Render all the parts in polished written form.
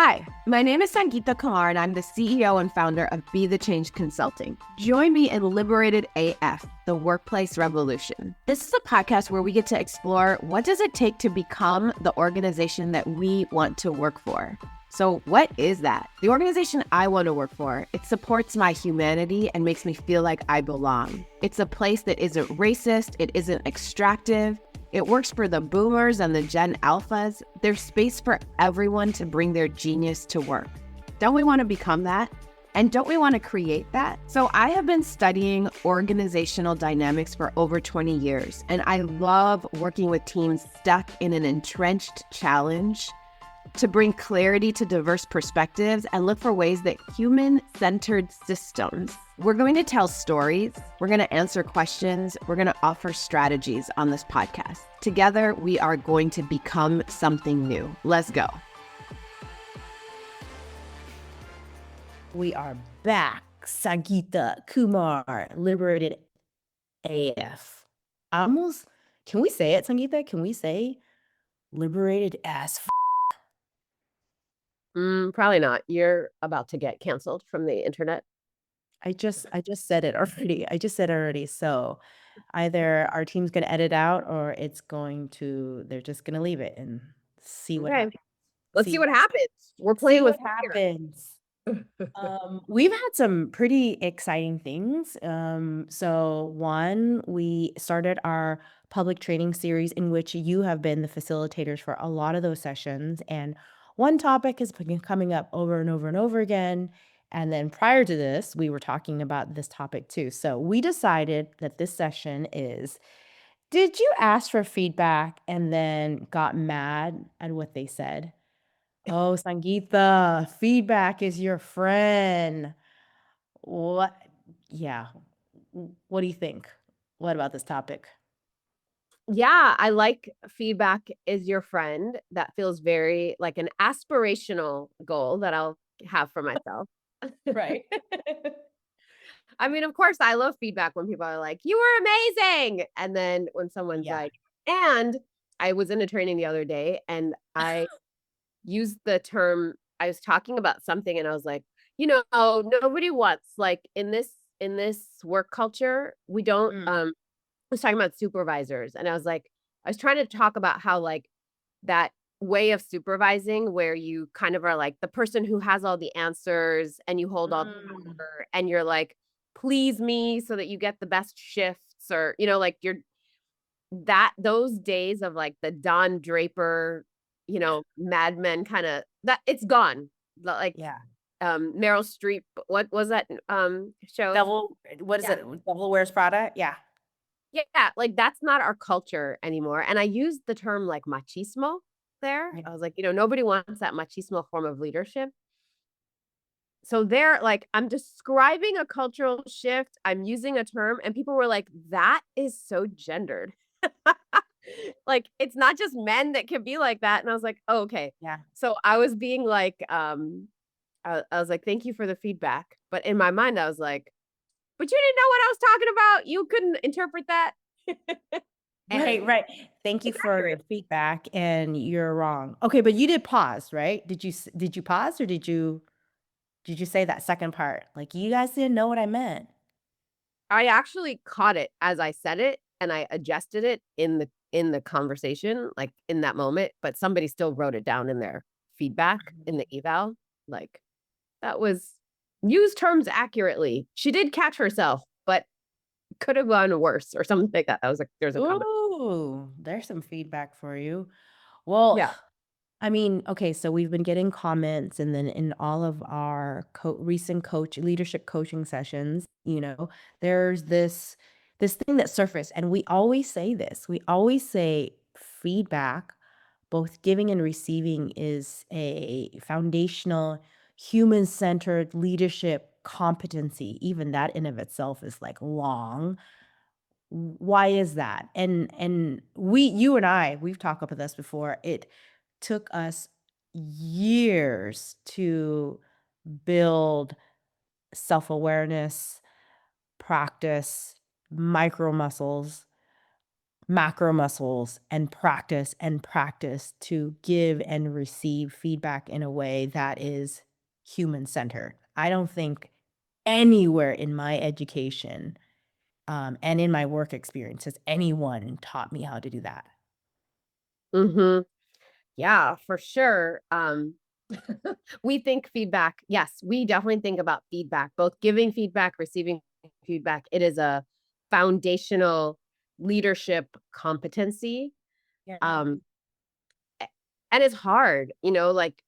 Hi, my name is Sangita Kumar, and I'm the CEO and founder of Be the Change Consulting. Join me in Liberated AF, the workplace revolution. This is a podcast where we get to explore what does it take to become the organization that we want to work for. So what is that? The organization I want to work for, it supports my humanity and makes me feel like I belong. It's a place that isn't racist, it isn't extractive. It works for the boomers and the Gen Alphas. There's space for everyone to bring their genius to work. Don't we want to become that? And don't we want to create that? So I have been studying organizational dynamics for over 20 years, and I love working with teams stuck in an entrenched challenge to bring clarity to diverse perspectives and look for ways that human-centered systems. We're going to tell stories, we're going to answer questions, we're going to offer strategies on this podcast. Together, we are going to become something new. Let's go. We are back. Sangita, Kumar, Liberated AF. Can we say it, Sangita? Can we say liberated as Probably not. You're about to get canceled from the internet. I just said it already. I just said it already. So either our team's gonna edit out or they're just gonna leave it and see what Okay. happens. Let's see what happens. We're playing with fire. happens. We've had some pretty exciting things. So one, we started our public training series in which you have been the facilitators for a lot of those sessions. And one topic has been coming up over and over and over again. And then prior to this, we were talking about this topic too. So we decided that this session is, did you ask for feedback and then got mad at what they said? Oh, Sangeetha, feedback is your friend. What? Yeah. What do you think? What about this topic? Yeah, I like feedback is your friend. That feels very like an aspirational goal that I'll have for myself. Right. I mean, of course, I love feedback when people are like, you were amazing. And then when someone's Yeah. like, and I was in a training the other day and I used the term, I was talking about something and I was like, nobody wants like in this work culture, we don't I was talking about supervisors and I was trying to talk about how like that way of supervising where you kind of are like the person who has all the answers and you hold all the power and you're like, please me so that you get the best shifts or, like you're those days of like the Don Draper, Mad Men kind of that it's gone. Like Yeah. Meryl Streep, what was that show? What is it? Devil Wears Prada? Yeah. Yeah, like that's not our culture anymore. And I used the term like machismo there. Right. I was like, nobody wants that machismo form of leadership. So they're like, I'm describing a cultural shift. I'm using a term, and people were like, that is so gendered. Like, it's not just men that can be like that. And I was like, oh, okay. Yeah. So I was being like, I was like, thank you for the feedback. But in my mind, I was like, but you didn't know what I was talking about. You couldn't interpret that. Right. Thank you for your feedback, and you're wrong. Okay, but you did pause, right? Did you pause or did you say that second part? Like, you guys didn't know what I meant. I actually caught it as I said it and I adjusted it in the conversation, like in that moment, but somebody still wrote it down in their feedback in the eval. Like that was use terms accurately. She did catch herself, but could have gone worse or something like that. I was like, there's a comment. Ooh, there's some feedback for you. Well, Yeah. I mean, okay, so we've been getting comments, and then in all of our recent leadership coaching sessions, there's this thing that surfaced, and we always say this. We always say feedback, both giving and receiving, is a foundational human-centered leadership competency. Even that in of itself is like long. Why is that? And you and I, we've talked about this before. It took us years to build self-awareness, practice, micro muscles, macro muscles and practice to give and receive feedback in a way that is human centered. I don't think anywhere in my education and in my work experience has anyone taught me how to do that. Mm-hmm. Yeah, for sure. We think feedback. Yes, we definitely think about feedback, both giving feedback, receiving feedback. It is a foundational leadership competency. Yeah. Um, and it's hard, like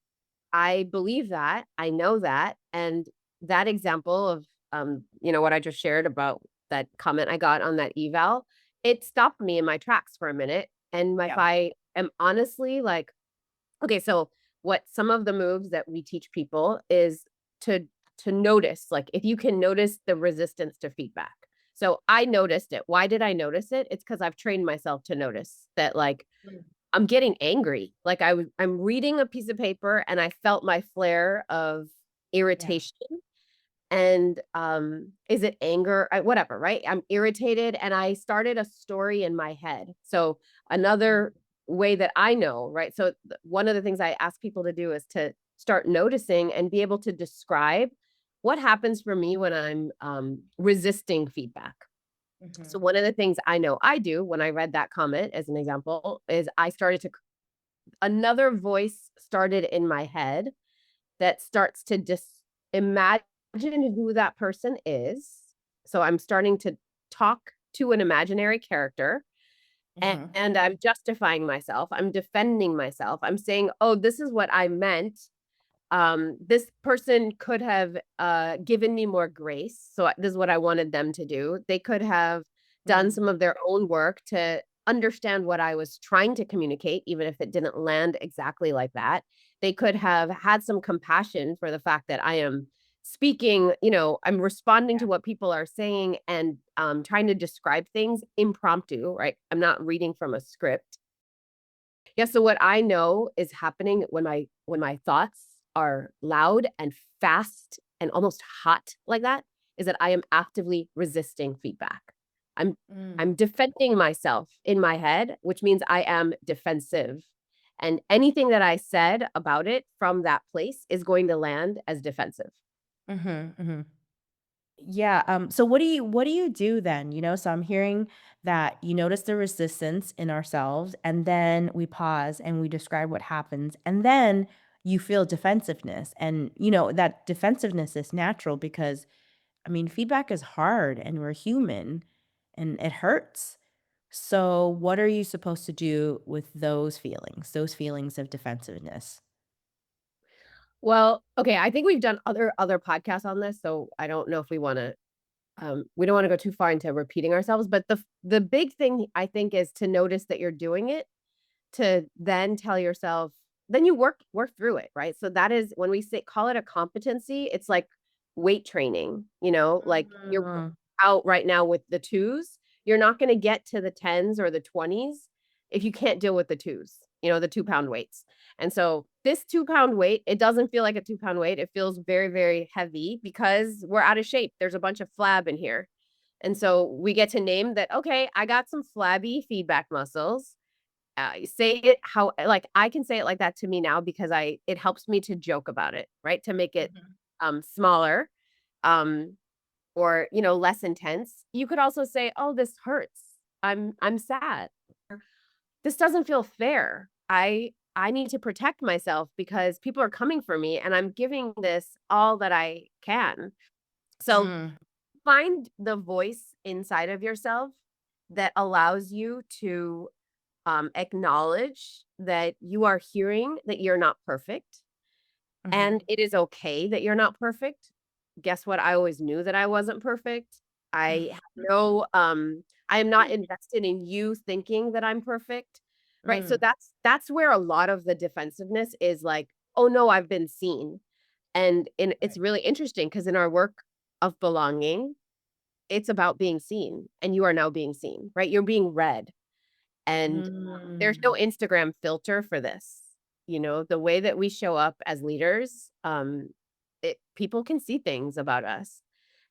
I believe that, I know that. And that example of what I just shared about that comment I got on that eval, it stopped me in my tracks for a minute. And if Yeah. I am honestly like, okay, so what some of the moves that we teach people is to notice, like if you can notice the resistance to feedback. So I noticed it. Why did I notice it? It's because I've trained myself to notice that, like, I'm getting angry. Like I'm reading a piece of paper and I felt my flare of irritation. And is it anger? Whatever, right? I'm irritated and I started a story in my head. So another way that I know, right? So one of the things I ask people to do is to start noticing and be able to describe what happens for me when I'm resisting feedback. So one of the things I know I do when I read that comment as an example is I started to another voice started in my head that starts to imagine who that person is. So I'm starting to talk to an imaginary character and I'm justifying myself. I'm defending myself. I'm saying, oh, this is what I meant. This person could have given me more grace. So this is what I wanted them to do. They could have done some of their own work to understand what I was trying to communicate, even if it didn't land exactly like that. They could have had some compassion for the fact that I am speaking, I'm responding to what people are saying and trying to describe things impromptu, right? I'm not reading from a script. Yeah, so what I know is happening when my thoughts are loud and fast and almost hot like that is that I am actively resisting feedback. I'm I'm defending myself in my head, which means I am defensive. And anything that I said about it from that place is going to land as defensive. Yeah, so what do you do then? So I'm hearing that you notice the resistance in ourselves, and then we pause and we describe what happens, and then you feel defensiveness. And that defensiveness is natural because I mean, feedback is hard and we're human and it hurts. So what are you supposed to do with those feelings of defensiveness? Well, okay, I think we've done other podcasts on this, so I don't know if we don't want to go too far into repeating ourselves, but the big thing I think is to notice that you're doing it, to then tell yourself, then you work through it, right? So that is when we say call it a competency, it's like weight training, like you're Mm, out right now with the twos, you're not going to get to the tens or the 20s if you can't deal with the twos, the 2 pound weights. And so this 2 pound weight, it doesn't feel like a 2 pound weight. It feels very, very heavy because we're out of shape. There's a bunch of flab in here. And so we get to name that, okay, I got some flabby feedback muscles. Say it how, like, I can say it like that to me now because it helps me to joke about it, right? To make it smaller, um, or, less intense. You could also say, oh, this hurts. I'm sad. This doesn't feel fair. I need to protect myself because people are coming for me and I'm giving this all that I can. So mm, find the voice inside of yourself that allows you to acknowledge that you are hearing that you're not perfect mhm. and it is okay that you're not perfect. Guess what? I always knew that I wasn't perfect. I have no I am not invested in you thinking that I'm perfect. Right? So Mm, that's where a lot of the defensiveness is like, "Oh no, I've been seen." And it's really interesting because in our work of belonging, it's about being seen and you are now being seen, right? You're being read. And there's no mm, Instagram filter for this. The way that we show up as leaders, people can see things about us.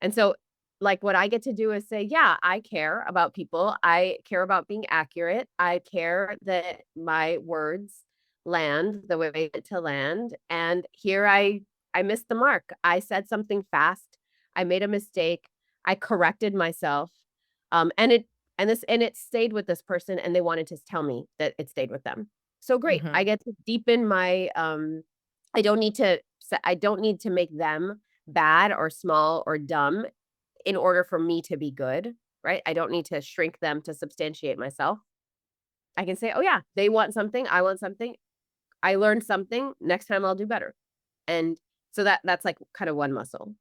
And so like what I get to do is say, yeah, I care about people. I care about being accurate. I care that my words land the way they need to land. And here I missed the mark. I said something fast. I made a mistake. I corrected myself. And it stayed with this person, and they wanted to tell me that it stayed with them. So great. I get to deepen my I don't need to make them bad or small or dumb in order for me to be good, right? I don't need to shrink them to substantiate myself. I can say, oh yeah, they want something, I want something. I learned something, next time I'll do better. And so that's like kind of one muscle,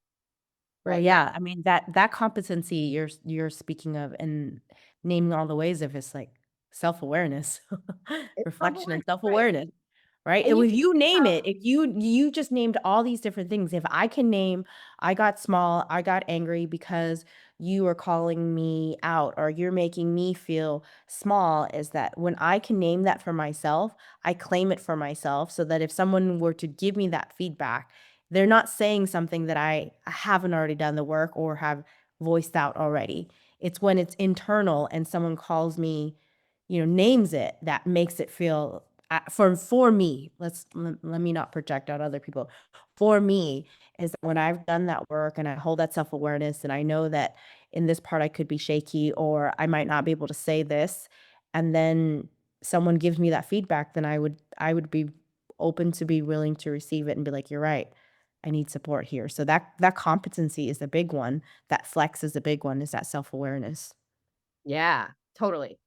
Well, right? That yeah, I mean, that competency you're speaking of and naming all the ways of is like self-awareness, it's reflection and self-awareness, right? self-awareness, right? And And you if can you see name how it, if you just named all these different things, if I can name, I got small, I got angry because you are calling me out or you're making me feel small, is that when I can name that for myself, I claim it for myself so that if someone were to give me that feedback, they're not saying something that I haven't already done the work or have voiced out already. It's when it's internal and someone calls me, names it, that makes it feel for me. Let me not project out other people. For me, is when I've done that work and I hold that self-awareness and I know that in this part I could be shaky or I might not be able to say this, and then someone gives me that feedback, then I would be open to be willing to receive it and be like, you're right. I need support here. So that competency is a big one. That flex is a big one, is that self-awareness. yeah, totally.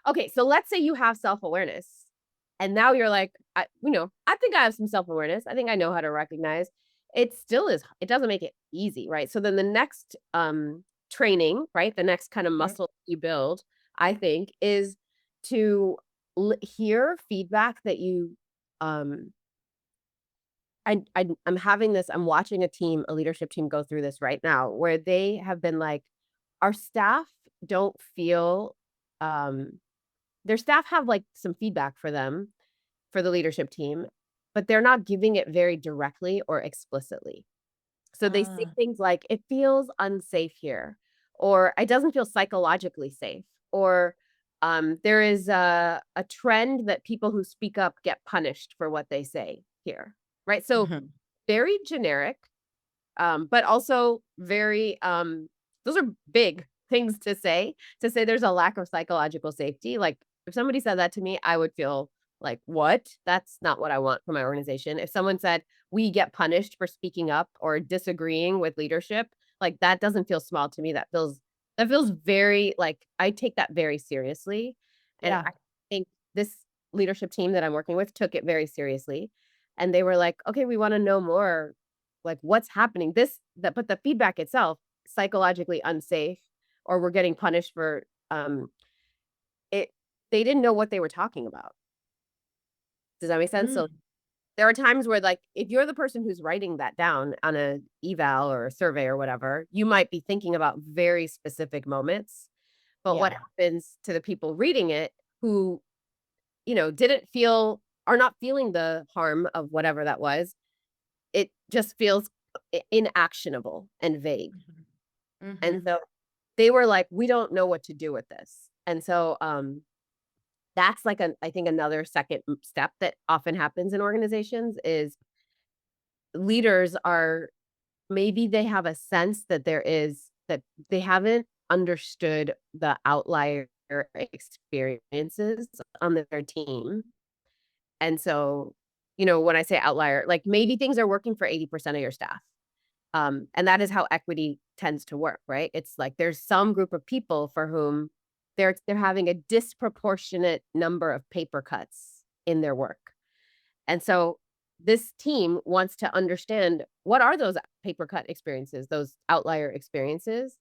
Okay, so let's say you have self-awareness and now you're like, I think I have some self-awareness. I think I know how to recognize. It doesn't make it easy, right? So then the next training, right? The next kind of Mhm. muscle you build, I think, is to hear feedback that you um I'm having this, I'm watching a leadership team go through this right now where they have been like, our staff don't feel, um, their staff have like some feedback for them, for the leadership team, but they're not giving it very directly or explicitly. So they say Ah. things like, it feels unsafe here, or it doesn't feel psychologically safe, or there is a trend that people who speak up get punished for what they say here, right? So Mhm. very generic, but also very, those are big things to say there's a lack of psychological safety. Like if somebody said that to me, I would feel like, what? That's not what I want for my organization. If someone said we get punished for speaking up or disagreeing with leadership, like that doesn't feel small to me. That feels very like I take that very seriously. And Yeah. I think this leadership team that I'm working with took it very seriously. And they were like, okay, we want to know more, like what's happening, but the feedback itself, psychologically unsafe, or we're getting punished for it. They didn't know what they were talking about. Does that make sense? So Mm. there are times where, like, if you're the person who's writing that down on a eval or a survey or whatever, you might be thinking about very specific moments, but what Yeah. happens to the people reading it who, didn't feel, are not feeling the harm of whatever that was, it just feels inactionable and vague. Mhm. And Mhm. so they were like, we don't know what to do with this. And so that's like I think another second step that often happens in organizations is leaders are, maybe they have a sense that they haven't understood the outlier experiences on their team. And so, when I say outlier, like maybe things are working for 80% of your staff. And that is how equity tends to work, right? It's like there's some group of people for whom they're having a disproportionate number of paper cuts in their work. And so this team wants to understand, what are those paper cut experiences, those outlier experiences.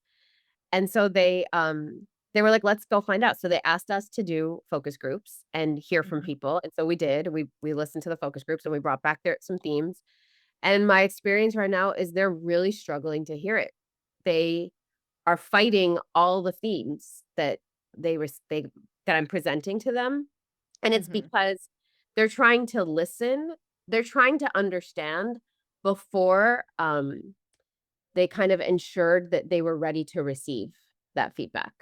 And so they were like, let's go find out. So they asked us to do focus groups and hear from Mhm. people. And so we did. We listened to the focus groups and we brought back some themes. And my experience right now is they're really struggling to hear it. They are fighting all the themes that they that I'm presenting to them. And it's Mhm. because they're trying to listen, they're trying to understand before they kind of ensured that they were ready to receive that feedback.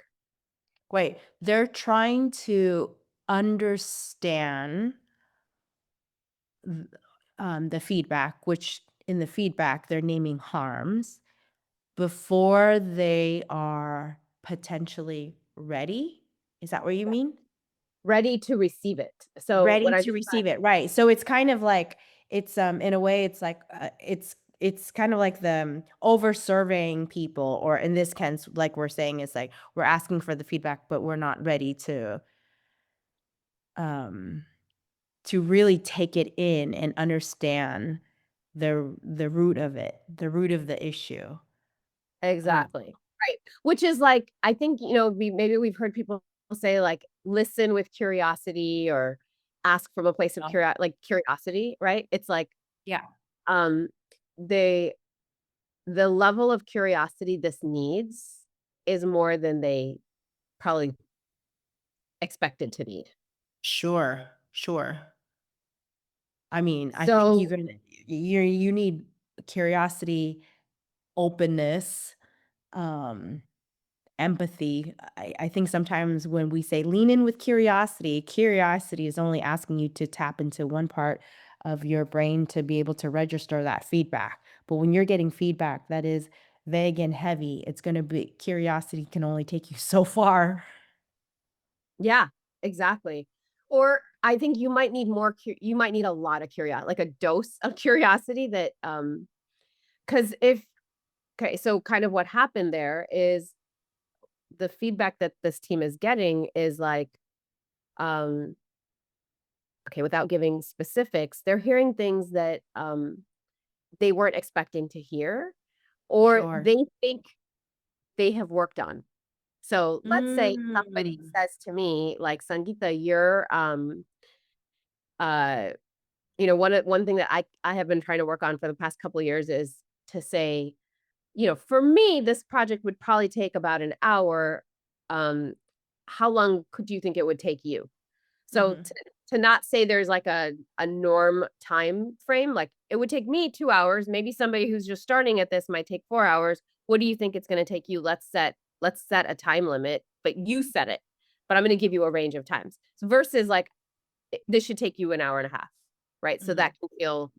Wait, they're trying to understand the feedback, which in the feedback they're naming harms before they are potentially ready. Is that what you mean? Ready to receive it. So what Ready I to mean by, receive it, right? So it's kind of like it's in a way it's like it's kind of like the over serving people, or in this sense, like we're saying, it's like we're asking for the feedback, but we're not ready um to really take it in and understand the root of it, the root of the issue. exactly. Right. Which is like, I think, maybe we've heard people say like, listen with curiosity or ask from a place of Oh, curiosity, right? It's like, yeah. um, they, the level of curiosity this needs is more than they probably expected to need. Sure, sure. I mean, I think So you need curiosity, openness, um, empathy. I think sometimes when we say lean in with curiosity, curiosity is only asking you to tap into one part of your brain to be able to register that feedback. But when you're getting feedback that is vague and heavy, it's going to be curiosity can only take you so far. yeah, exactly. Or I think you might need you might need a lot of curiosity, like a dose of curiosity that, because okay, so kind of what happened there is the feedback that this team is getting is like, um, okay, without giving specifics, they're hearing things that they weren't expecting to hear, or Sure. they think they have worked on. So let's say somebody Mm. says to me, like, Sangita, you're uh one thing that I have been trying to work on for the past couple of years is to say, for me, this project would probably take about an hour. Um, how long could you think it would take you? So Mhm. to not say there's like a norm time frame, like it would take me 2 hours. Maybe somebody who's just starting at this might take 4 hours. What do you think it's going to take you? Let's set a time limit, but you set it. But I'm going to give you a range of times. So versus like this should take you an hour and a half, right? So Mhm. that can feel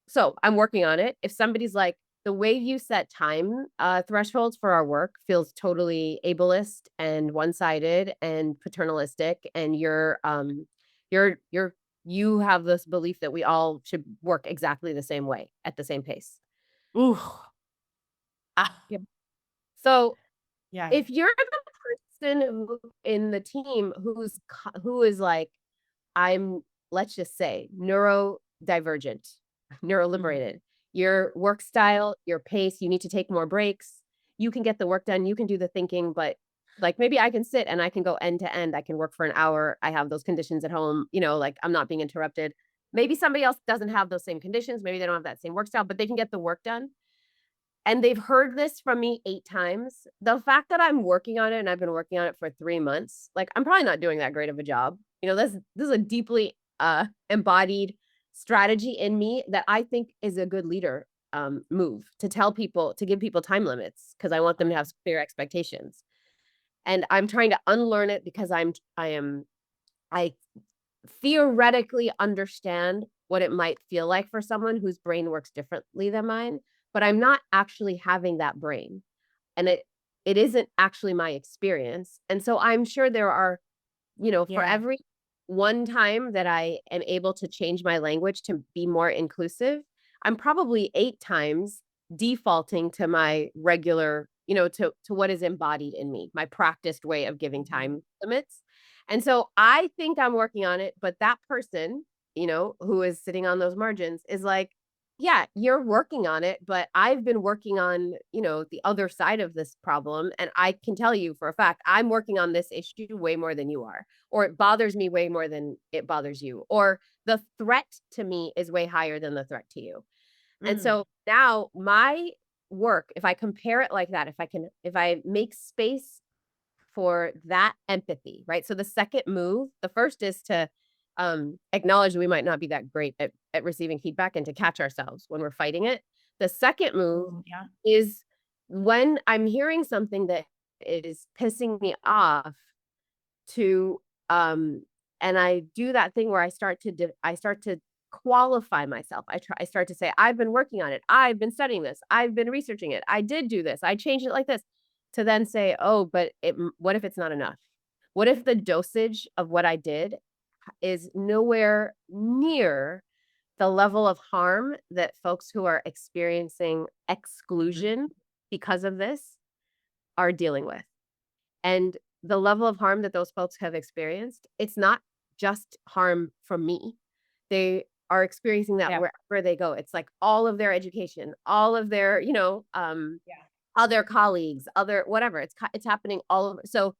so I'm working on it. If somebody's like, the way you set time thresholds for our work feels totally ableist and one-sided and paternalistic, and you have this belief that we all should work exactly the same way at the same pace. Ooh. Ah, Yep. So yeah. if you're the person in the team who is like, I'm, let's just say, neurodivergent, Mhm. neuroliberated. Your work style, your pace, you need to take more breaks. You can get the work done, you can do the thinking, but like maybe I can sit and I can go end to end. I can work for an hour. I have those conditions at home, like I'm not being interrupted. Maybe somebody else doesn't have those same conditions. Maybe they don't have that same work style, but they can get the work done. And they've heard this from me 8 times. The fact that I'm working on it and I've been working on it for 3 months, like I'm probably not doing that great of a job. This is a deeply embodied strategy in me that I think is a good leader move to tell people to give people time limits because I want them to have clear expectations. And I'm trying to unlearn it because I theoretically understand what it might feel like for someone whose brain works differently than mine, but I'm not actually having that brain. And it isn't actually my experience. And so I'm sure there are, for Yeah. every one time that I am able to change my language to be more inclusive, I'm probably 8 times defaulting to my regular, to what is embodied in me, my practiced way of giving Mhm. time limits. And so I think I'm working on it, but that person, who is sitting on those margins is like, yeah, you're working on it, but I've been working on, the other side of this problem. And I can tell you for a fact, I'm working on this issue way more than you are, or it bothers me way more than it bothers you, or the threat to me is way higher than the threat to you. And Mm. so now my work, if I compare it like that, if I make space for that empathy, right? So the second move, the first is to acknowledge we might not be that great at receiving feedback and to catch ourselves when we're fighting it. The second move Yeah. is when I'm hearing something that is pissing me off to and I do that thing where I start to qualify myself. I start to say, I've been working on it. I've been studying this. I've been researching it. I did do this. I changed it like this. To then say, oh, but what if it's not enough? What if the dosage of what I did is nowhere near the level of harm that folks who are experiencing exclusion because of this are dealing with? And the level of harm that those folks have experienced, it's not just harm from me. They are experiencing that Yeah. wherever they go. It's like all of their education, all of their, Yeah. other colleagues, other whatever. It's happening all over. So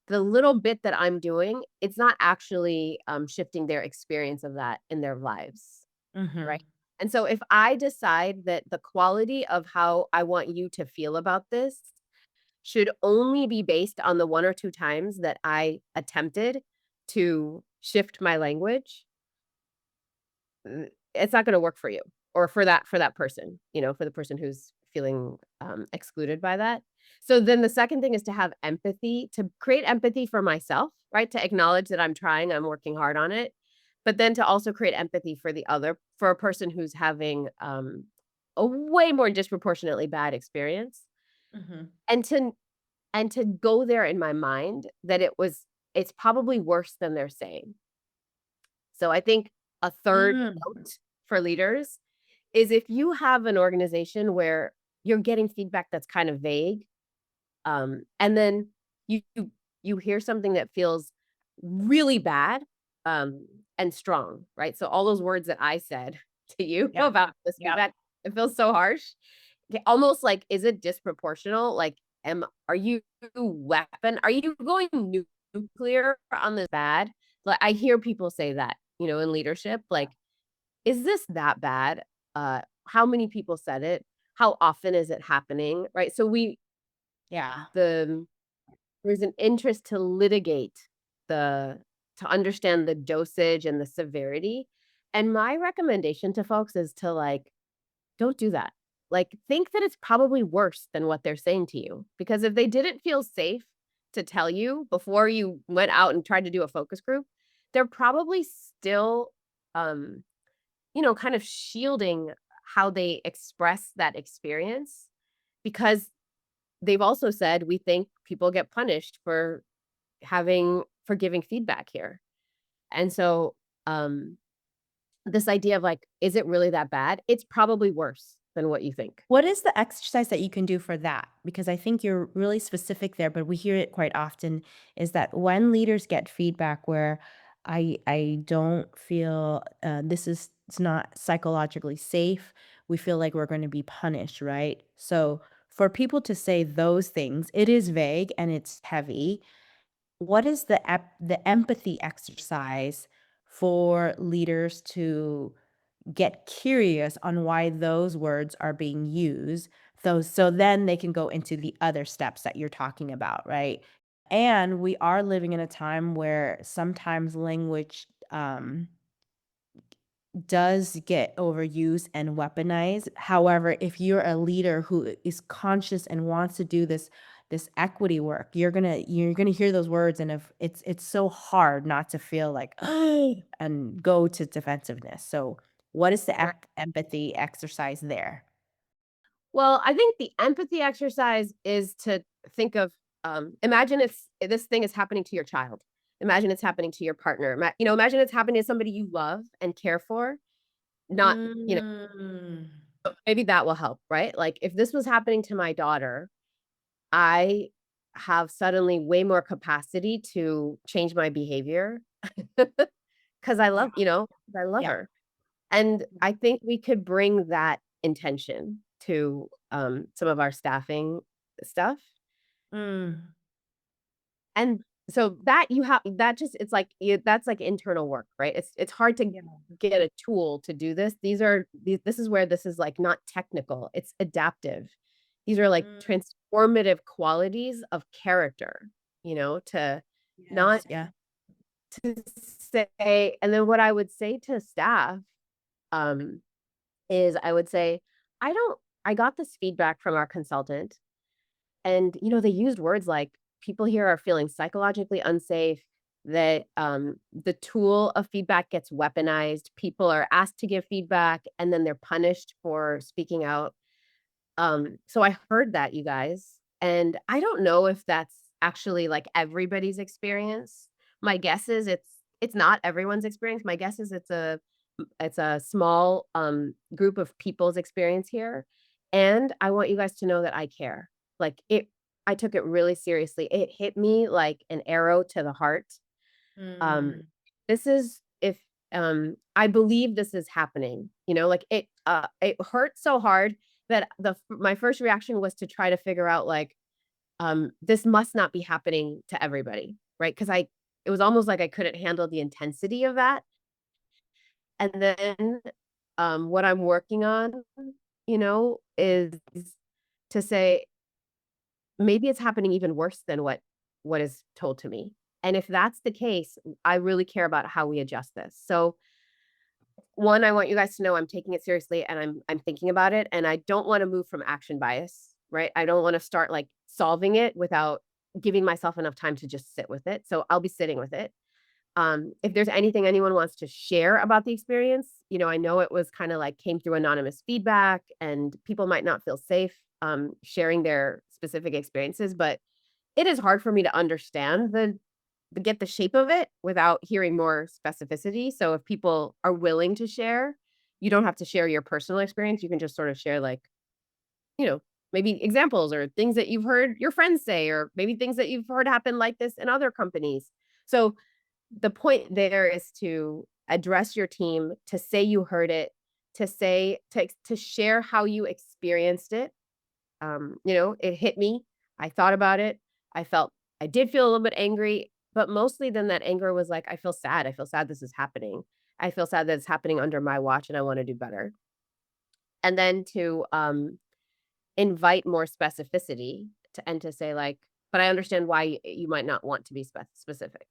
the little bit that I'm doing, it's not actually shifting their experience of that in their lives. Mhm. Right. And so if I decide that the quality of how I want you to feel about this should only be based on the 1 or 2 times that I attempted to shift my language, it's not gonna work for you or for that person, for the person who's feeling, excluded by that. So then the second thing is to have empathy, to create empathy for myself, right? To acknowledge that I'm trying, I'm working hard on it, but then to also create empathy for a person who's having, a way more disproportionately bad experience, Mhm. and to go there in my mind that it's probably worse than they're saying. So I think a third Mm. note for leaders is if you have an organization where you're getting feedback that's kind of vague, and then you hear something that feels really bad, and strong, right? So all those words that I said to you Yeah. about this Yeah. feedback, it feels so harsh. Almost like, is it disproportional? Like, are you are you going nuclear on this bad? Like, I hear people say that, in leadership, like, is this that bad? How many people said it? How often is it happening? Right. So Yeah. there's an interest to litigate to understand the dosage and the severity. And my recommendation to folks is to like, don't do that. Like, think that it's probably worse than what they're saying to you. Because if they didn't feel safe to tell you before you went out and tried to do a focus group, they're probably still, um, kind of shielding how they express that experience because they've also said we think people get punished for giving feedback here. And so, this idea of like, is it really that bad? It's probably worse than what you think. What is the exercise that you can do for that? Because I think you're really specific there, but we hear it quite often, is that when leaders get feedback where I don't feel this is it's not psychologically safe, we feel like we're going to be punished, right? So for people to say those things, it is vague and it's heavy. What is the empathy exercise for leaders to get curious on why those words are being used, those so then they can go into the other steps that you're talking about, right? And we are living in a time where sometimes language does get overused and weaponized. However, if you're a leader who is conscious and wants to do this equity work, you're gonna hear those words, and if it's so hard not to feel like and go to defensiveness. So, what is the Right. empathy exercise there? Well, I think the empathy exercise is to think of, imagine if this thing is happening to your child. Imagine it's happening to your partner. Imagine it's happening to somebody you love and care for. Not, Mm. maybe that will help, right? Like if this was happening to my daughter, I have suddenly way more capacity to change my behavior because Yeah. I love Yeah. her. And I think we could bring that intention to some of our staffing stuff. Mm. And so that you have that just it's like that's like internal work, right? It's hard to Yeah. get a tool to do this. This is where this is like not technical, it's adaptive. These are like Mm. transformative qualities of character, to not Yes. Yeah. to say, and then what I would say to staff, um, is I would say, I got this feedback from our consultant, and they used words like people here are feeling psychologically unsafe, that the tool of feedback gets weaponized. People are asked to give feedback and then they're punished for speaking out. So I heard that, you guys, and I don't know if that's actually like everybody's experience. My guess is it's not everyone's experience. My guess is it's a small group of people's experience here. And I want you guys to know that I care. Like I took it really seriously. It hit me like an arrow to the heart. Um, Mm. this is if I believe this is happening, like it hurt so hard that my first reaction was to try to figure out like this must not be happening to everybody, right? Because it was almost like I couldn't handle the intensity of that. And then what I'm working on, is to say maybe it's happening even worse than what is told to me. And if that's the case, I really care about how we adjust this. So one, I want you guys to know I'm taking it seriously and I'm thinking about it, and I don't want to move from action bias, right? I don't want to start like solving it without giving myself enough time to just sit with it. So I'll be sitting with it. If there's anything anyone wants to share about the experience, I know it was kind of like came through anonymous feedback and people might not feel safe sharing their specific experiences, but it is hard for me to understand get the shape of it without hearing more specificity. So if people are willing to share, you don't have to share your personal experience. You can just sort of share like, you know, maybe examples or things that you've heard your friends say, or maybe things that you've heard happen like this in other companies. So the point there is to address your team, to say you heard it, to share how you experienced it. It hit me. I thought about it. I did feel a little bit angry, but mostly then that anger was like, I feel sad. I feel sad this is happening. I feel sad that it's happening under my watch and I want to do better. And then to invite more specificity and to say like, but I understand why you might not want to be specific.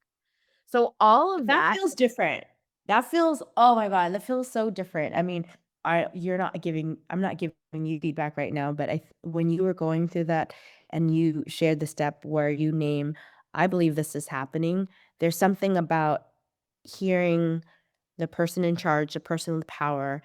So all of That that. feels different. That feels oh my god, that feels so different. I mean, I'm not giving you feedback right now, but when you were going through that and you shared the step where you name, "I believe this is happening," there's something about hearing the person in charge, the person with power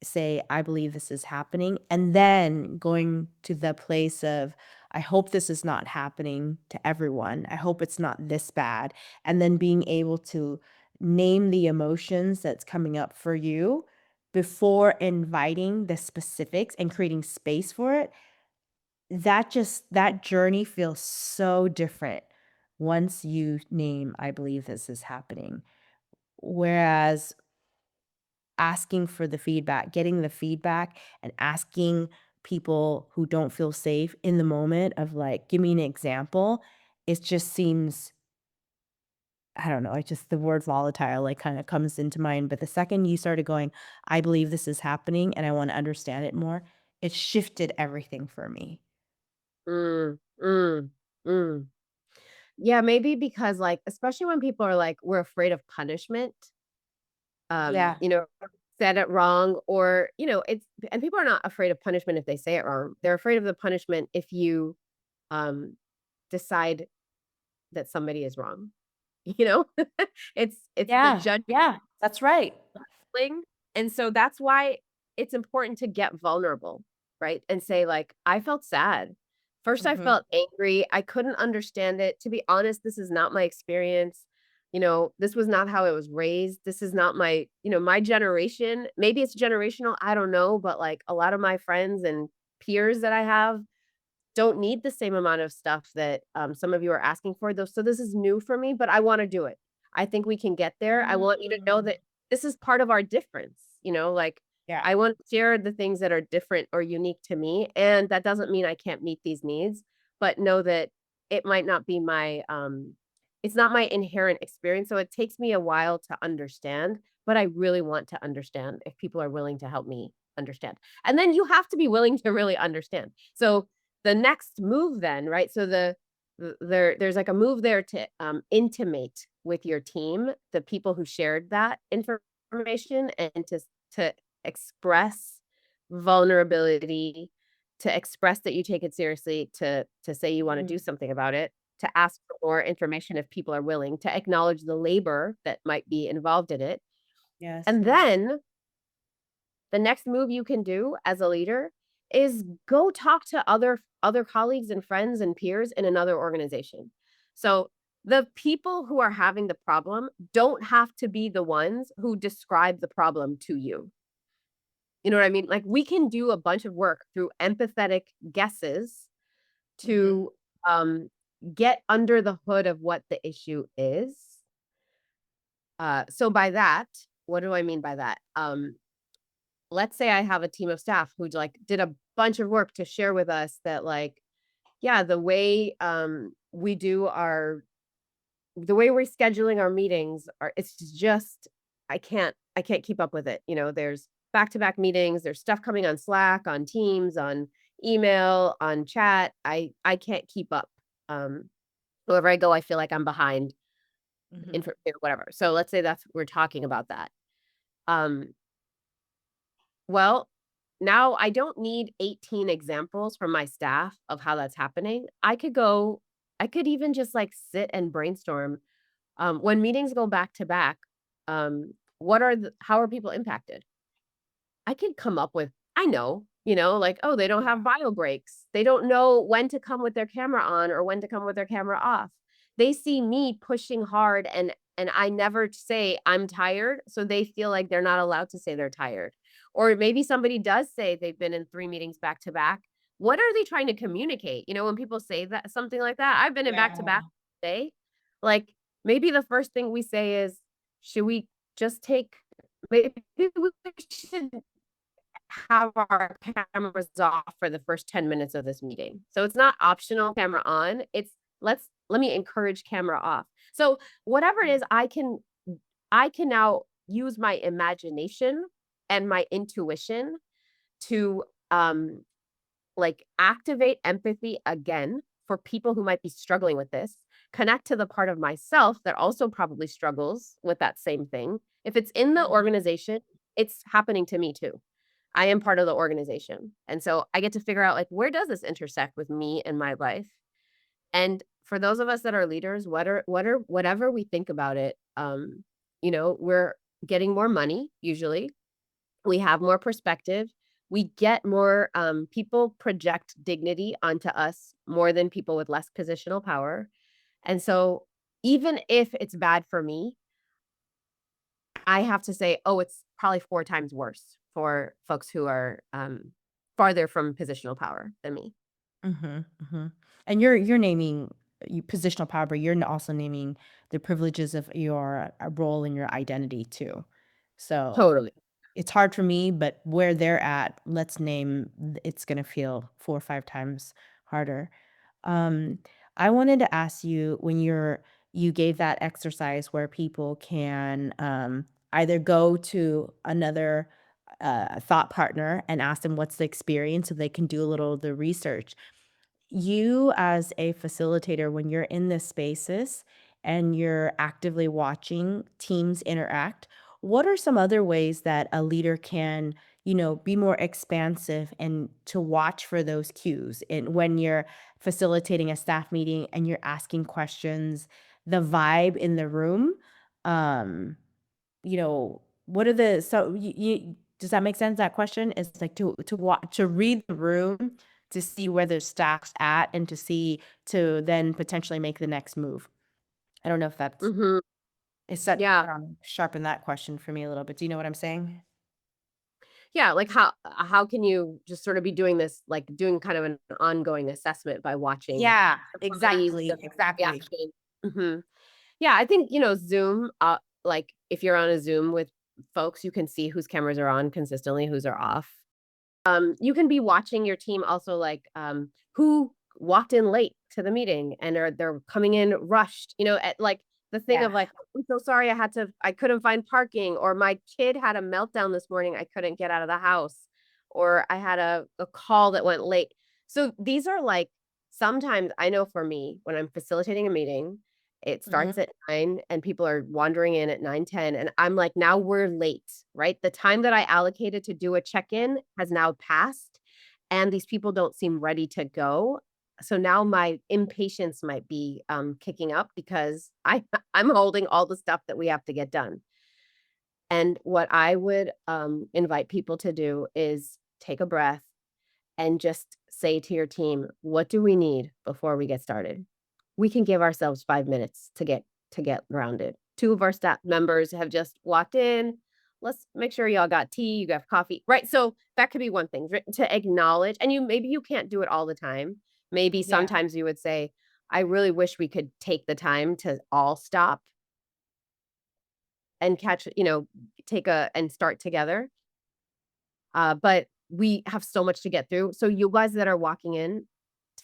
say, "I believe this is happening," and then going to the place of, "I hope this is not happening to everyone. I hope it's not this bad," and then being able to name the emotions that's coming up for you before inviting the specifics and creating space for it, that journey feels so different once you name, "I believe this is happening." Whereas asking for the feedback, getting the feedback and asking people who don't feel safe in the moment of like, "Give me an example," it just seems I don't know, it just the word volatile, like, kinda comes into mind, but the second you started going, "I believe this is happening and I wanna understand it more," it shifted everything for me. Mm, mm, mm. Yeah, maybe because like, especially when people are like, we're afraid of punishment, Yeah. you know, said it wrong, or, and people are not afraid of punishment if they say it wrong. They're afraid of the punishment if you um decide that somebody is wrong. You know? It's the Yeah, judging. yeah, that's right. And so that's why it's important to get vulnerable, right? And say like, I felt sad. First, I Mhm. felt angry. I couldn't understand it. To be honest, this is not my experience. This was not how I was raised. This is not my generation. Maybe it's generational. I don't know. But like a lot of my friends and peers that I have don't need the same amount of stuff that some of you are asking for. Though, so this is new for me, but I want to do it. I think we can get there. I want you to know Mm. that this is part of our difference. Like Yeah. I want to share the things that are different or unique to me, and that doesn't mean I can't meet these needs, but know that it might not be it's not my inherent experience. So it takes me a while to understand, but I really want to understand if people are willing to help me understand. And then you have to be willing to really understand. So the next move then, right? So there's like a move there to intimate with your team, the people who shared that information, and to express vulnerability, to express that you take it seriously, to say you want to do something about it, to ask for more information if people are willing, to acknowledge the labor that might be involved in it. Yes. And then the next move you can do as a leader is go talk to other colleagues and friends and peers in another organization. So the people who are having the problem don't have to be the ones who describe the problem to you. You know what I mean? Like, we can do a bunch of work through empathetic guesses to get under the hood of what the issue is. So by that, what do I mean by that? Let's say I have a team of staff who like did a bunch of work to share with us that, like, yeah, the way we do the way we're scheduling our meetings it's just I can't keep up with it. There's back-to-back meetings, there's stuff coming on Slack, on Teams, on email, on chat. I can't keep up. Wherever I go, I feel like I'm behind in whatever. So let's say we're talking about that. Well, now I don't need 18 examples from my staff of how that's happening. I could even just like sit and brainstorm. When meetings go back to back, how are people impacted? I could come up with, I know, like, oh, they don't have bio breaks. They don't know when to come with their camera on or when to come with their camera off. They see me pushing hard and I never say I'm tired, so they feel like they're not allowed to say they're tired. Or maybe somebody does say they've been in 3 meetings back to back. What are they trying to communicate? When people say that, something like that, I've been in back to back day. Like, maybe the first thing we say is, should we just take maybe we should have our cameras off for the first 10 minutes of this meeting. So it's not optional camera on. It's let me encourage camera off. So whatever it is, I can now use my imagination and my intuition to like activate empathy again for people who might be struggling with this, connect to the part of myself that also probably struggles with that same thing. If it's in the organization, it's happening to me too. I am part of the organization. And so I get to figure out, like, where does this intersect with me and my life? And for those of us that are leaders, whatever we think about it, we're getting more money usually. We have more perspective. We get more people project dignity onto us more than people with less positional power. And so even if it's bad for me, I have to say, oh, it's probably 4 times worse for folks who are farther from positional power than me. And you're naming positional power, but you're also naming the privileges of your role in your identity too. So Totally. it's hard for me, but where they're at, let's name it's gonna feel 4 or 5 times harder. I wanted to ask you when you gave that exercise where people can either go to another thought partner and ask them what's the experience so they can do a little of the research. You as a facilitator, when you're in the spaces and you're actively watching teams interact, what are some other ways that a leader can, be more expansive and to watch for those cues? And when you're facilitating a staff meeting and you're asking questions, the vibe in the room, um, what are the so does that make sense? That question is like to read the room to see where the staff's at and to then potentially make the next move. I don't know if that's Hmm. it's set Yeah. sharpen that question for me a little bit. Do you know what I'm saying? Yeah. Like, how can you just sort of be doing this, like doing kind of an ongoing assessment by watching Yeah, the bodies, exactly, the exactly. reaction? Hmm. Yeah, I think, Zoom, like if you're on a Zoom with folks, you can see whose cameras are on consistently, whose are off. You can be watching your team also, like, who walked in late to the meeting and they're coming in rushed, at like the thing of Yeah. like, I'm so sorry I couldn't find parking, or my kid had a meltdown this morning, I couldn't get out of the house, or I had a call that went late. So these are like, sometimes I know for me when I'm facilitating a meeting It starts at 9 and people are wandering in at 9:10. And I'm like, now we're late, right? The time that I allocated to do a check-in has now passed and these people don't seem ready to go. So now my impatience might be kicking up because I'm holding all the stuff that we have to get done. And what I would invite people to do is take a breath and just say to your team, what do we need before we get started? We can give ourselves 5 minutes to get grounded. Two of our staff members have just walked in. Let's make sure y'all got tea, you got coffee, right? So that could be one thing to acknowledge. And maybe you can't do it all the time. Maybe Yeah. sometimes you would say, I really wish we could take the time to all stop and and start together. But we have so much to get through. So you guys that are walking in,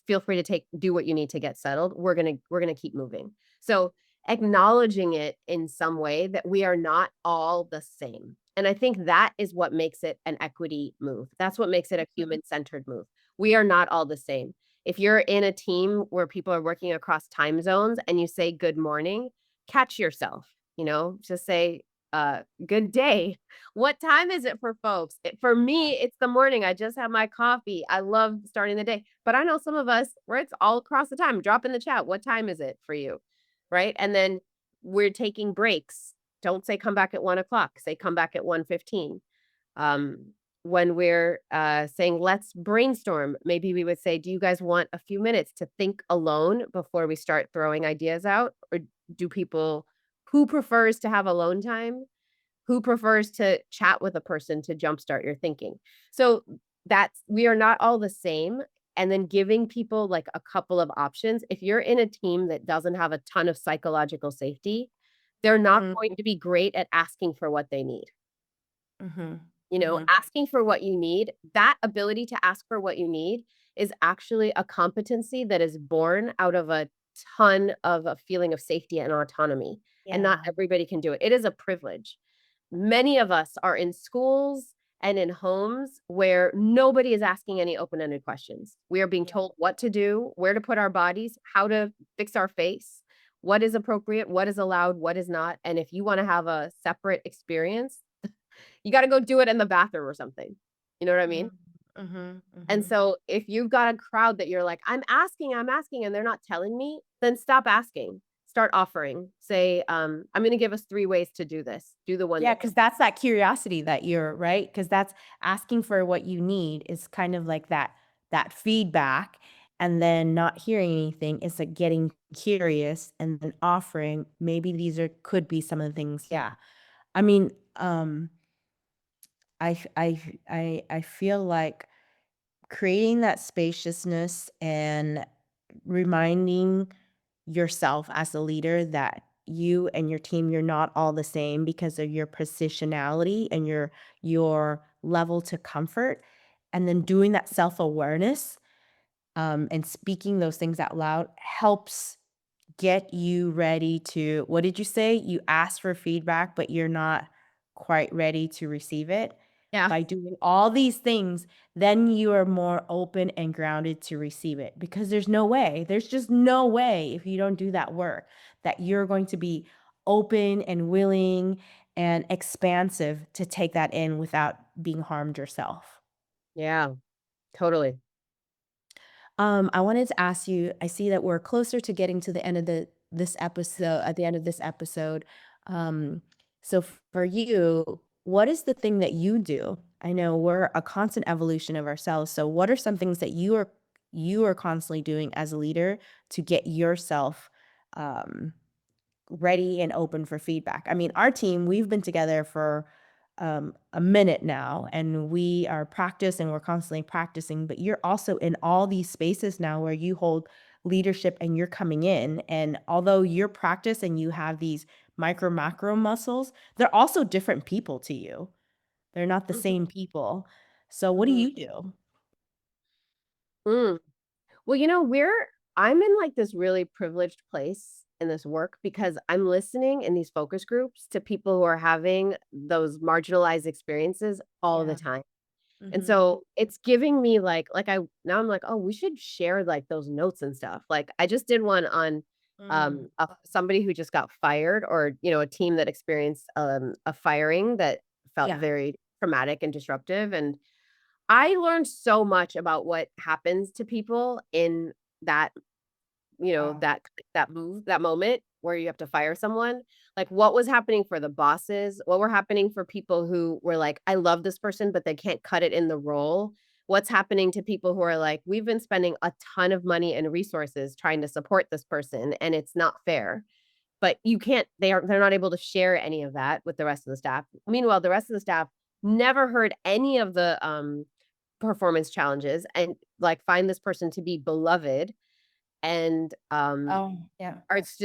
feel free to do what you need to get settled. We're gonna keep moving. So acknowledging it in some way that we are not all the same. And I think that is what makes it an equity move. That's what makes it a human-centered move. We are not all the same. If you're in a team where people are working across time zones and you say good morning, catch yourself, just say, good day. What time is it for folks? For me, it's the morning. I just had my coffee. I love starting the day. But I know some of us where it's all across the time. Drop in the chat. What time is it for you? Right. And then we're taking breaks. Don't say come back at 1 o'clock. Say come back at 1:15. When we're saying let's brainstorm, maybe we would say, do you guys want a few minutes to think alone before we start throwing ideas out? Or do people who prefers to have alone time? Who prefers to chat with a person to jumpstart your thinking? So we are not all the same. And then giving people like a couple of options. If you're in a team that doesn't have a ton of psychological safety, they're not going to be great at asking for what they need. Asking for what you need, that ability to ask for what you need is actually a competency that is born out of a ton of a feeling of safety and autonomy. And not everybody can do it. It is a privilege. Many of us are in schools and in homes where nobody is asking any open-ended questions. We are being told what to do, where to put our bodies, how to fix our face, what is appropriate, what is allowed, what is not. And if you want to have a separate experience, you got to go do it in the bathroom or something. You know what I mean? And so if you've got a crowd that you're like, I'm asking, and they're not telling me, then stop asking. Start offering. Say, I'm going to give us 3 ways to do this. Do the one. Yeah, because that's that curiosity that you're right. Because that's asking for what you need is kind of like that feedback, and then not hearing anything is like getting curious and then offering. Maybe could be some of the things. Yeah, I mean, I feel like creating that spaciousness and reminding yourself as a leader that you and your team, you're not all the same because of your positionality and your level to comfort, and then doing that self-awareness, and speaking those things out loud helps get you ready to, what did you say? You ask for feedback, but you're not quite ready to receive it. Yeah. By doing all these things, then you are more open and grounded to receive it, because there's just no way, if you don't do that work, that you're going to be open and willing and expansive to take that in without being harmed yourself. Yeah, totally. I wanted to ask you, I see that we're closer to getting to the end of this episode, at the end of this episode. So for you, what is the thing that you do? I know we're a constant evolution of ourselves. So what are some things that you are constantly doing as a leader to get yourself ready and open for feedback? I mean, our team, we've been together for a minute now, and we are and we're constantly practicing, but you're also in all these spaces now where you hold leadership and you're coming in. And although you're practice and you have these micro macro muscles, they're also different people to you. They're not the same people. So what do you do? Mm. Well, I'm in like this really privileged place in this work because I'm listening in these focus groups to people who are having those marginalized experiences all the time. And so it's giving me now I'm like, oh, we should share like those notes and stuff. Like I just did one on Mm. somebody who just got fired, or a team that experienced a firing that felt Yeah. very traumatic and disruptive. And I learned so much about what happens to people in that, Wow. that moment where you have to fire someone. Like, what was happening for the bosses, what were happening for people who were like, I love this person, but they can't cut it in the role. What's happening to people who are like, we've been spending a ton of money and resources trying to support this person, and it's not fair. But you can't, they're not able to share any of that with the rest of the staff. Meanwhile, the rest of the staff never heard any of the performance challenges, and like find this person to be beloved, and Oh, yeah.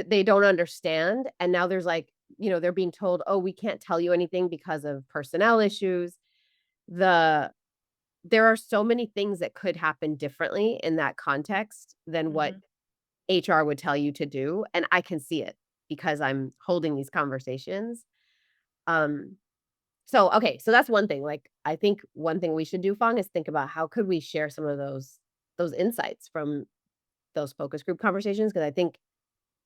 they don't understand. And now there's like, they're being told, oh, we can't tell you anything because of personnel issues. There are so many things that could happen differently in that context than what HR would tell you to do. And I can see it because I'm holding these conversations. Um, so, okay, so that's one thing. Like, I think one thing we should do, Fong, is think about how could we share some of those insights from those focus group conversations, because I think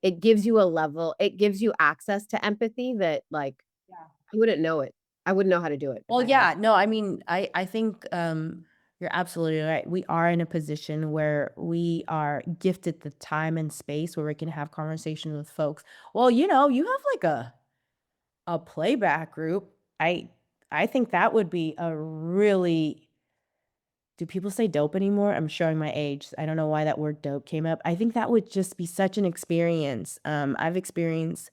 it gives you access to empathy that, like, Yeah. I wouldn't know it. I wouldn't know how to do it if Well, I had. yeah, no, I mean, I think you're absolutely right. We are in a position where we are gifted the time and space where we can have conversations with folks. Well, you have like a playback group. I think that would be a really, do people say dope anymore? I'm showing my age. I don't know why that word dope came up. I think that would just be such an experience. I've experienced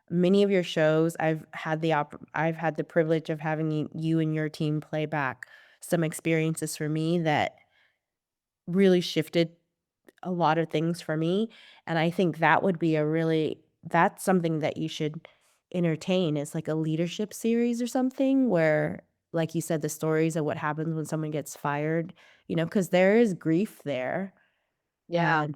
many of your shows. I've had the privilege of having you and your team play back some experiences for me that really shifted a lot of things for me, and I think that would be that's something that you should entertain. It's like a leadership series or something where, like you said, the stories of what happens when someone gets fired, because there is grief there. Yeah.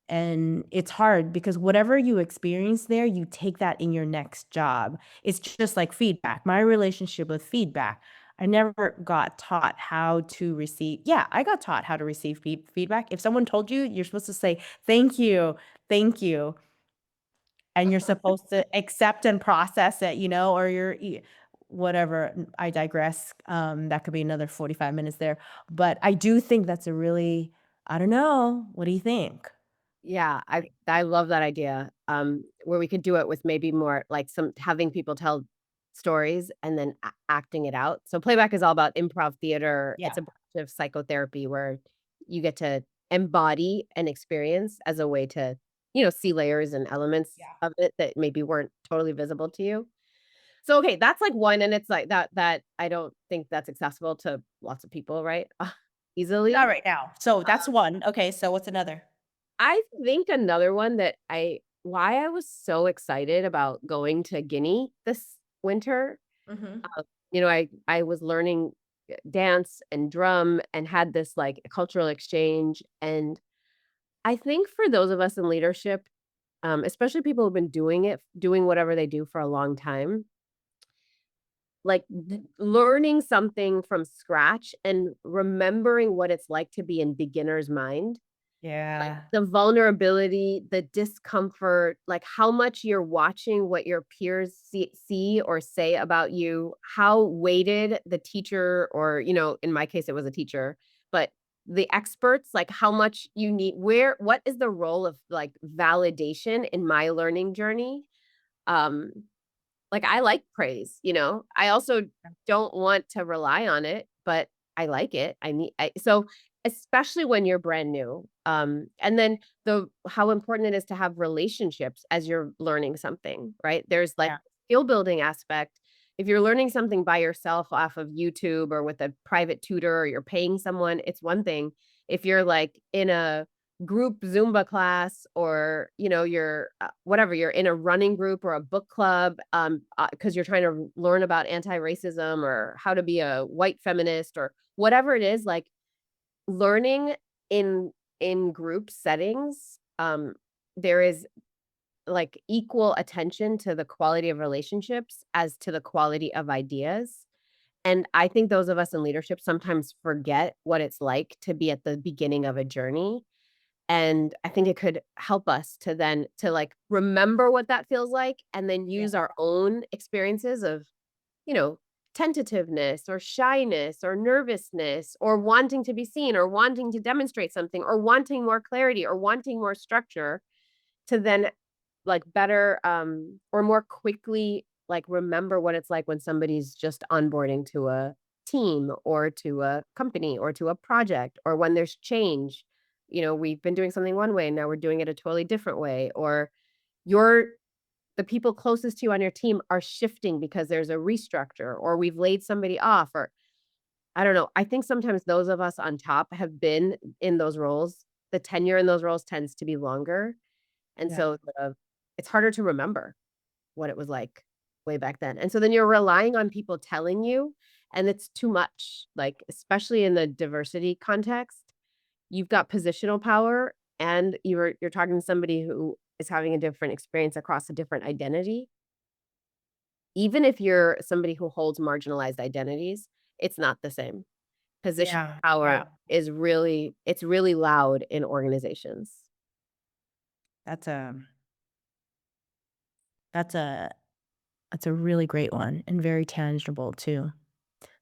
And it's hard because whatever you experience there, you take that in your next job. It's just like feedback. My relationship with feedback, I never got taught how to receive. Yeah, I got taught how to receive feedback. If someone told you, you're supposed to say, thank you. And you're supposed to accept and process it, or whatever. I digress. That could be another 45 minutes there. But I do think that's I don't know. What do you think? Yeah, I love that idea. Where we could do it with maybe more like some having people tell stories and then acting it out. So playback is all about improv theater. Yeah. It's a branch of psychotherapy where you get to embody an experience as a way to, see layers and elements Yeah. of it that maybe weren't totally visible to you. So okay, that's like one, and it's like that I don't think that's accessible to lots of people, right? Not Easily. right now. So that's one. Okay, so what's another? I think another one that why I was so excited about going to Guinea this winter, Mhm. I was learning dance and drum and had this like cultural exchange. And I think for those of us in leadership, especially people who've been doing whatever they do for a long time, like learning something from scratch and remembering what it's like to be in beginner's mind, like Yeah. the vulnerability, the discomfort, like how much you're watching what your peers see or say about you, how weighted the teacher, or, in my case, it was a teacher, but the experts, like how much you need, what is the role of like validation in my learning journey? Um, like, I like praise, I also don't want to rely on it, but I like it. So especially when you're brand new. And then how important it is to have relationships as you're learning something, right? There's like Yeah. skill building aspect. If you're learning something by yourself off of YouTube or with a private tutor, or you're paying someone, it's one thing. If you're like in a group Zumba class, or you're whatever, you're in a running group or a book club, because you're trying to learn about anti-racism or how to be a white feminist or whatever it is, like learning in group settings, there is like equal attention to the quality of relationships as to the quality of ideas. And I think those of us in leadership sometimes forget what it's like to be at the beginning of a journey. And I think it could help us to like remember what that feels like, and then use our own experiences of, tentativeness or shyness or nervousness or wanting to be seen or wanting to demonstrate something or wanting more clarity or wanting more structure, to then like better or more quickly like remember what it's like when somebody's just onboarding to a team or to a company or to a project, or when there's change. We've been doing something one way, now we're doing it a totally different way, or the people closest to you on your team are shifting because there's a restructure, or we've laid somebody off, or I don't know. I think sometimes those of us on top have been in those roles. The tenure in those roles tends to be longer. And Yeah. so it's harder to remember what it was like way back then. And so then you're relying on people telling you, and it's too much, like, especially in the diversity context. You've got positional power, and you're talking to somebody who is having a different experience across a different identity. Even if you're somebody who holds marginalized identities, it's not the same. Position Yeah. power is it's really loud in organizations. That's a that's a that's a really great one and very tangible too.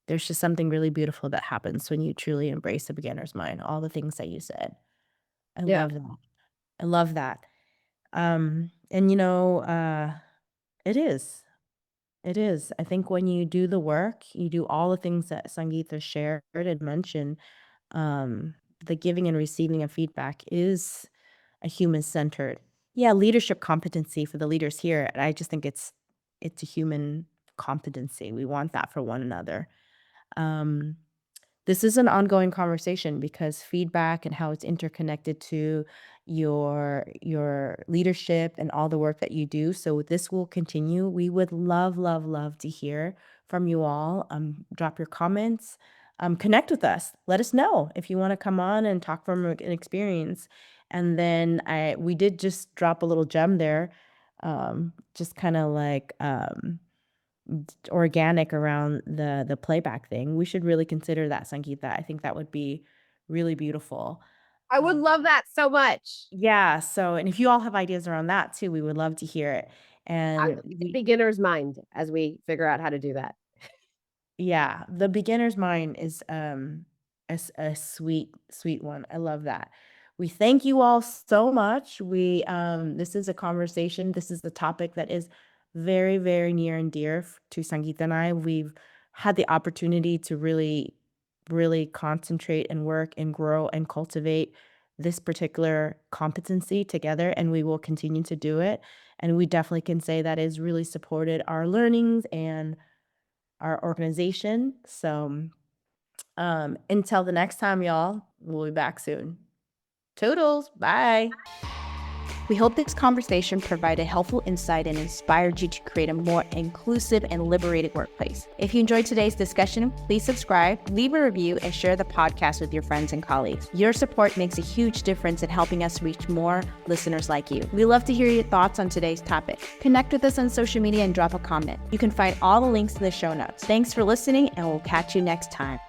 There's just something really beautiful that happens when you truly embrace the beginner's mind, all the things that you said. I Yeah. love that. I love that. And it is. It is. I think when you do the work, you do all the things that Sangeeta shared and mentioned, um, the giving and receiving of feedback is a human-centered, yeah, leadership competency for the leaders here. And I just think it's a human competency. We want that for one another. Um, this is an ongoing conversation because feedback and how it's interconnected to your leadership and all the work that you do. So this will continue. We would love, love, love to hear from you all. Drop your comments. Connect with us. Let us know if you want to come on and talk from an experience. And then we did just drop a little gem there, just kind of like organic around the playback thing. We should really consider that, Sangeeta. I think that would be really beautiful. I would love that so much. Yeah, so and if you all have ideas around that too, we would love to hear it. And Beginner's mind as we figure out how to do that. yeah, the beginner's mind is a sweet, sweet one. I love that. We thank you all so much. We this is a conversation, this is the topic that is very, very near and dear to Sangeeta and I. We've had the opportunity to really, really concentrate and work and grow and cultivate this particular competency together, and we will continue to do it. And we definitely can say that has really supported our learnings and our organization. So until the next time, y'all, we'll be back soon. Toodles. Bye. We hope this conversation provided helpful insight and inspired you to create a more inclusive and liberated workplace. If you enjoyed today's discussion, please subscribe, leave a review, and share the podcast with your friends and colleagues. Your support makes a huge difference in helping us reach more listeners like you. We love to hear your thoughts on today's topic. Connect with us on social media and drop a comment. You can find all the links in the show notes. Thanks for listening, and we'll catch you next time.